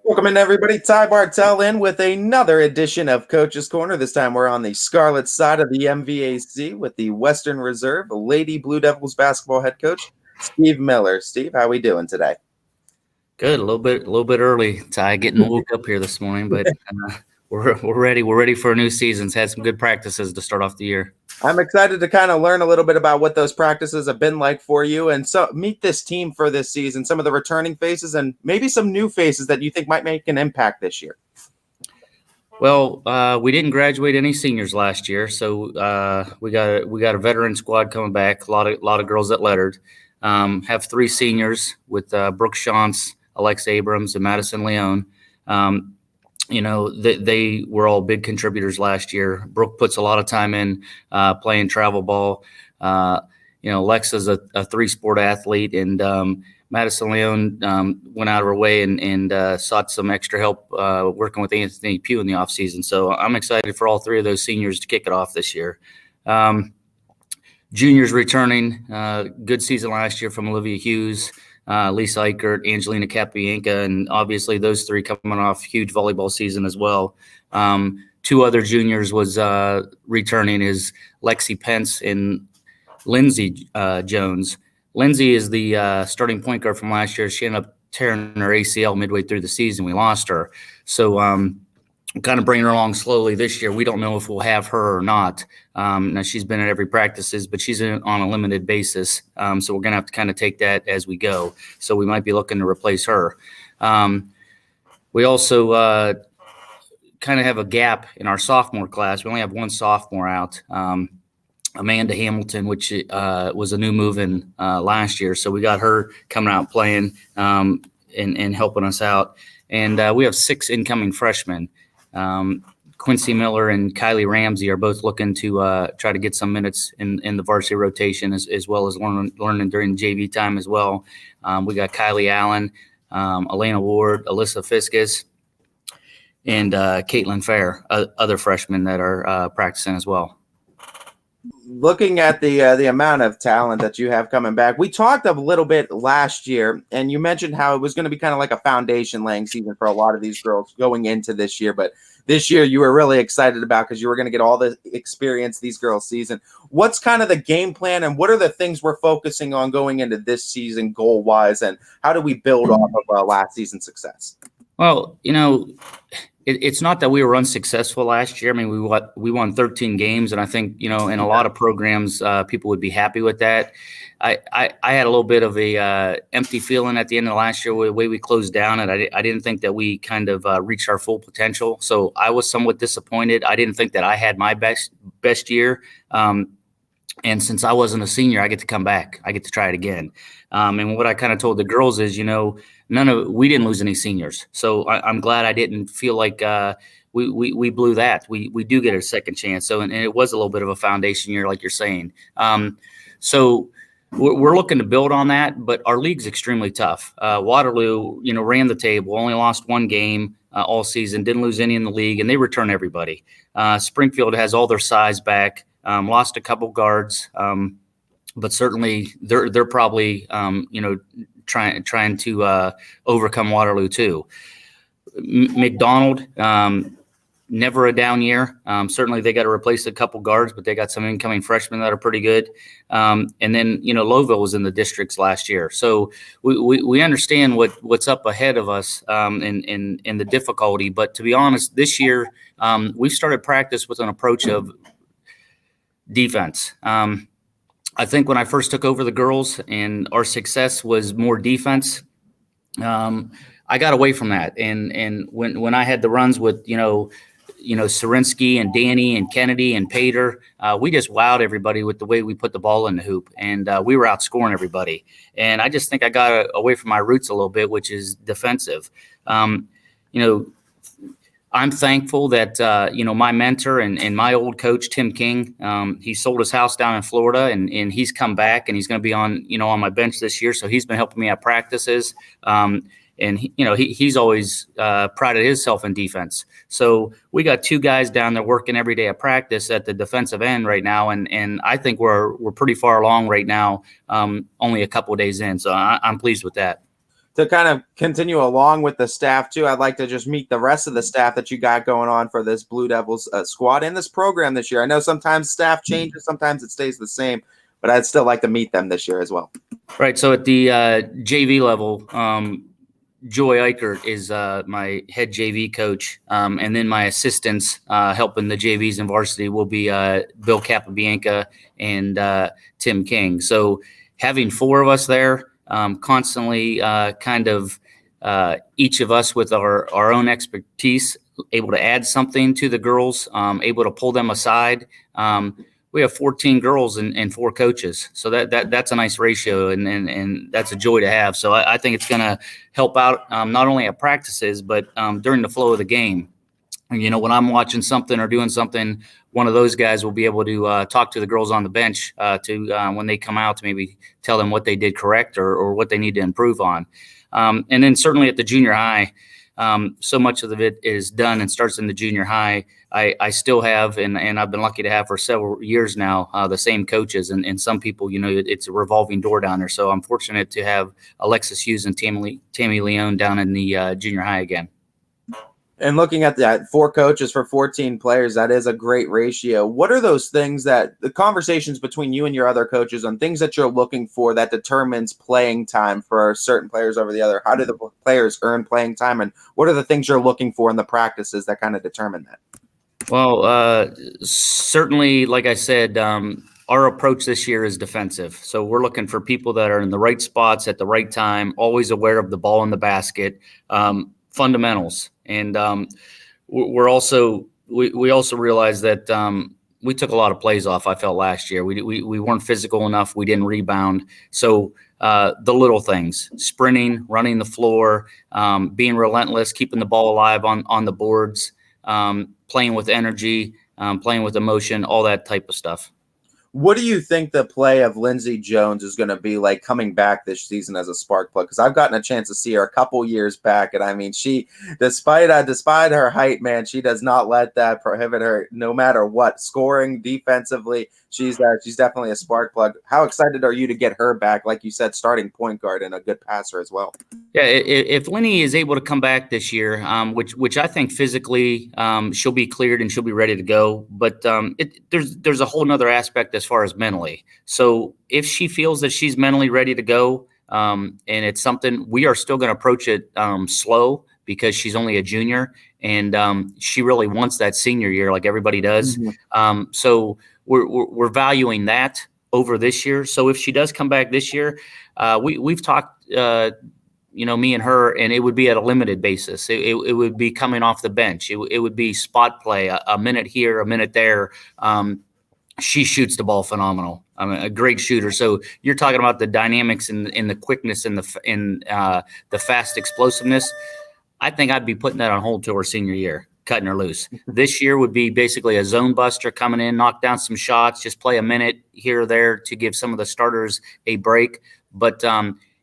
Welcome in, everybody. Ty Bartell in with another edition of Coach's Corner. This time we're on the Scarlet side of the MVAC with the Western Reserve Lady Blue Devils basketball head coach, Steve Miller. Steve, how we doing today? Good, a little bit early. Ty getting woke up here this morning, but we're ready. We're ready for a new season. Had some good practices to start off the year. I'm excited to kind of learn a little bit about what those practices have been like for you and so meet this team for this season, some of the returning faces and maybe some new faces that you think might make an impact this year. Well, we didn't graduate any seniors last year, so we got a veteran squad coming back. A lot of girls that lettered. Have three seniors with Brooke Shantz, Alexa Abrams, and Madison Leone. They were all big contributors last year. Brooke puts a lot of time in playing travel ball. Alexa's a three-sport athlete, and Madison Leone went out of her way and sought some extra help working with Anthony Pugh in the offseason. So I'm excited for all three of those seniors to kick it off this year. Juniors returning, good season last year from Olivia Hughes, Lisa Eichert, Angelina Capienka, and obviously those three coming off huge volleyball season as well. Two other juniors was returning is Lexi Pence and Lindsay Jones. Lindsay is the starting point guard from last year. She ended up tearing her ACL midway through the season. We lost her. So kind of bringing her along slowly this year. We don't know if we'll have her or not. Now she's been at every practices, but she's on a limited basis. So we're going to have to kind of take that as we go. So we might be looking to replace her. We also kind of have a gap in our sophomore class. We only have one sophomore out. Amanda Hamilton, which was a new move in last year. So we got her coming out playing and helping us out. And we have six incoming freshmen. Quincy Miller and Kylie Ramsey are both looking to try to get some minutes in the varsity rotation as well as learning during JV time as well. We got Kylie Allen, Elena Ward, Alyssa Fiskus, and Caitlin Fair, other freshmen that are practicing as well. Looking at the amount of talent that you have coming back, we talked a little bit last year, and you mentioned how it was going to be kind of like a foundation laying season for a lot of these girls going into this year. But this year you were really excited about because you were going to get all the experience these girls season. What's kind of the game plan, and what are the things we're focusing on going into this season goal wise, and how do we build off of last season's success? Well, it's not that we were unsuccessful last year. I mean, we won 13 games, and I think in a lot of programs, people would be happy with that. I had a little bit of a empty feeling at the end of last year with the way we closed down, and I didn't think that we kind of reached our full potential. So I was somewhat disappointed. I didn't think that I had my best year. And since I wasn't a senior, I get to come back. I get to try it again. And what I kind of told the girls is, we didn't lose any seniors. So I'm glad I didn't feel like we blew that. We do get a second chance. So, and it was a little bit of a foundation year, like you're saying. So we're looking to build on that, but our league's extremely tough. Waterloo, ran the table, only lost one game all season, didn't lose any in the league, and they return everybody. Springfield has all their size back. Lost a couple guards, but certainly they're probably trying to overcome Waterloo too. McDonald, never a down year. Certainly they got to replace a couple guards, but they got some incoming freshmen that are pretty good. And then Lowville was in the districts last year, so we understand what's up ahead of us in the difficulty. But to be honest, this year we've started practice with an approach of defense. I think when I first took over the girls and our success was more defense, I got away from that. And when I had the runs with, Serinsky and Danny and Kennedy and Pater, we just wowed everybody with the way we put the ball in the hoop, and we were outscoring everybody. And I just think I got away from my roots a little bit, which is defensive. I'm thankful that, my mentor and my old coach, Tim King, he sold his house down in Florida and he's come back and he's going to be on my bench this year. So he's been helping me at practices. And he's always prided himself in defense. So we got two guys down there working every day at practice at the defensive end right now. And I think we're pretty far along right now, only a couple of days in. So I'm pleased with that. to kind of continue along with the staff too, I'd like to just meet the rest of the staff that you got going on for this Blue Devils squad and this program this year. I know sometimes staff changes, sometimes it stays the same, but I'd still like to meet them this year as well. Right. So at the JV level, Joy Eichert is my head JV coach, and then my assistants helping the JVs and varsity will be Bill Capabianca and Tim King. So having 4 of us there, constantly kind of each of us with our own expertise, able to add something to the girls, able to pull them aside. We have 14 girls and 4 coaches. So that's a nice ratio, and that's a joy to have. So I think it's going to help out not only at practices, but during the flow of the game. And, when I'm watching something or doing something, one of those guys will be able to talk to the girls on the bench when they come out to maybe tell them what they did correct or what they need to improve on. And then certainly at the junior high, so much of it is done and starts in the junior high. I still have, and I've been lucky to have for several years now, the same coaches. And some people, it's a revolving door down there. So I'm fortunate to have Alexis Hughes and Tammy Leone down in the junior high again. And looking at that, 4 coaches for 14 players, that is a great ratio. What are those things that the conversations between you and your other coaches on things that you're looking for that determines playing time for certain players over the other? How do the players earn playing time? And what are the things you're looking for in the practices that kind of determine that? Well, certainly, like I said, our approach this year is defensive. So we're looking for people that are in the right spots at the right time, always aware of the ball in the basket, fundamentals. And we also realized that we took a lot of plays off. I felt last year we weren't physical enough. We didn't rebound. So the little things: sprinting, running the floor, being relentless, keeping the ball alive on the boards, playing with energy, playing with emotion, all that type of stuff. What do you think the play of Lindsey Jones is going to be like coming back this season as a spark plug? Because I've gotten a chance to see her a couple years back, and I mean, she, despite her height, man, she does not let that prohibit her, no matter what. Scoring, defensively, she's definitely a spark plug. How excited are you to get her back? Like you said, starting point guard and a good passer as well. Yeah, if Lenny is able to come back this year, which I think physically she'll be cleared and she'll be ready to go, but there's a whole nother aspect as far as mentally. So if she feels that she's mentally ready to go, and it's something, we are still going to approach it slow because she's only a junior and she really wants that senior year like everybody does. Mm-hmm. So we're valuing that over this year. So if she does come back this year, we've talked. Me and her, and it would be at a limited basis. It would be coming off the bench. It would be spot play, a minute here, a minute there. She shoots the ball phenomenal. I mean, a great shooter. So you're talking about the dynamics and the quickness and the fast explosiveness. I think I'd be putting that on hold till her senior year, cutting her loose. This year would be basically a zone buster, coming in, knock down some shots, just play a minute here or there to give some of the starters a break. But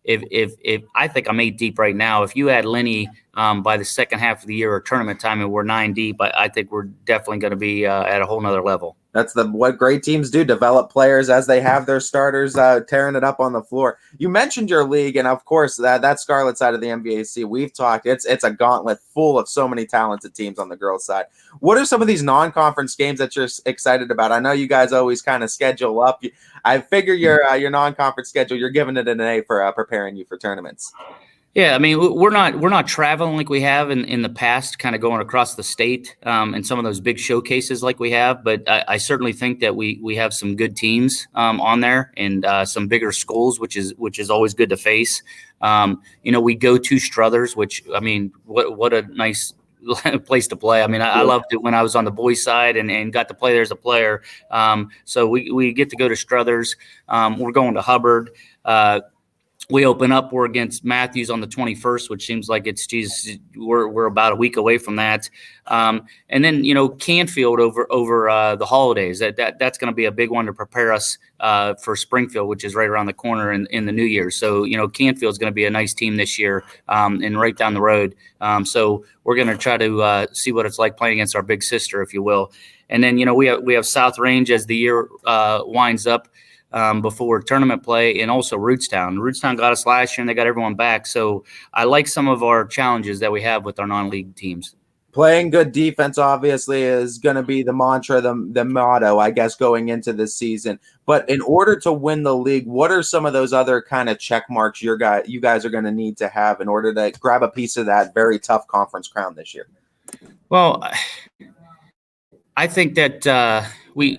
if I think I'm 8 deep right now, if you add Lenny by the second half of the year or tournament time and we're 9 deep, I think we're definitely going to be at a whole nother level. That's what great teams do, develop players as they have their starters tearing it up on the floor. You mentioned your league, and of course that Scarlet side of the NBAC, we've talked. It's a gauntlet full of so many talented teams on the girls' side. What are some of these non-conference games that you're excited about? I know you guys always kind of schedule up. I figure your non-conference schedule, you're giving it an A for preparing you for tournaments. Yeah, I mean, we're not traveling like we have in the past, kind of going across the state and some of those big showcases like we have. But I certainly think that we have some good teams on there and some bigger schools, which is always good to face. We go to Struthers, which, I mean, what a nice place to play. I mean, I loved it when I was on the boys' side and got to play there as a player. So we get to go to Struthers. We're going to Hubbard. We open up. We're against Mathews on the 21st, which seems like we're about a week away from that. And then Canfield over the holidays. That's going to be a big one to prepare us for Springfield, which is right around the corner in the New Year. So Canfield's going to be a nice team this year and right down the road. So we're going to try to see what it's like playing against our big sister, if you will. And then we have South Range as the year winds up. before tournament play, and also Rootstown. Rootstown got us last year, and they got everyone back. So I like some of our challenges that we have with our non-league teams. Playing good defense obviously is going to be the mantra, the motto, I guess, going into this season. But in order to win the league, what are some of those other kind of check marks you guys are going to need to have in order to grab a piece of that very tough conference crown this year? Well, I think that we,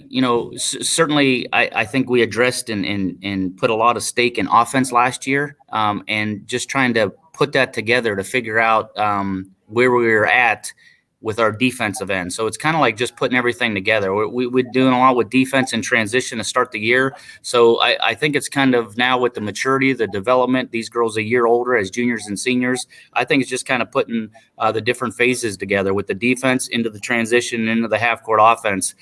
certainly I think we addressed and put a lot of stake in offense last year, and just trying to put that together to figure out where we were at with our defensive end. So it's kind of like just putting everything together. We're doing a lot with defense and transition to start the year. So I think it's kind of now with the maturity, the development, these girls a year older as juniors and seniors, I think it's just kind of putting the different phases together with the defense into the transition, into the half-court offense,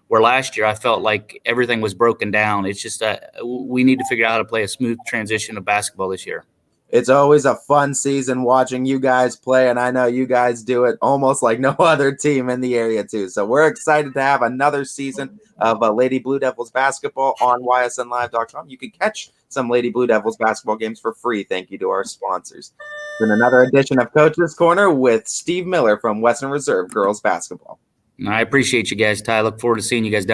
where last year I felt like everything was broken down. It's just we need to figure out how to play a smooth transition of basketball this year. It's always a fun season watching you guys play, and I know you guys do it almost like no other team in the area too. So we're excited to have another season of Lady Blue Devils basketball on ysnlive.com. You can catch some Lady Blue Devils basketball games for free. Thank you to our sponsors. It's been another edition of Coach's Corner with Steve Miller from Western Reserve Girls Basketball. I appreciate you guys, Ty. I look forward to seeing you guys down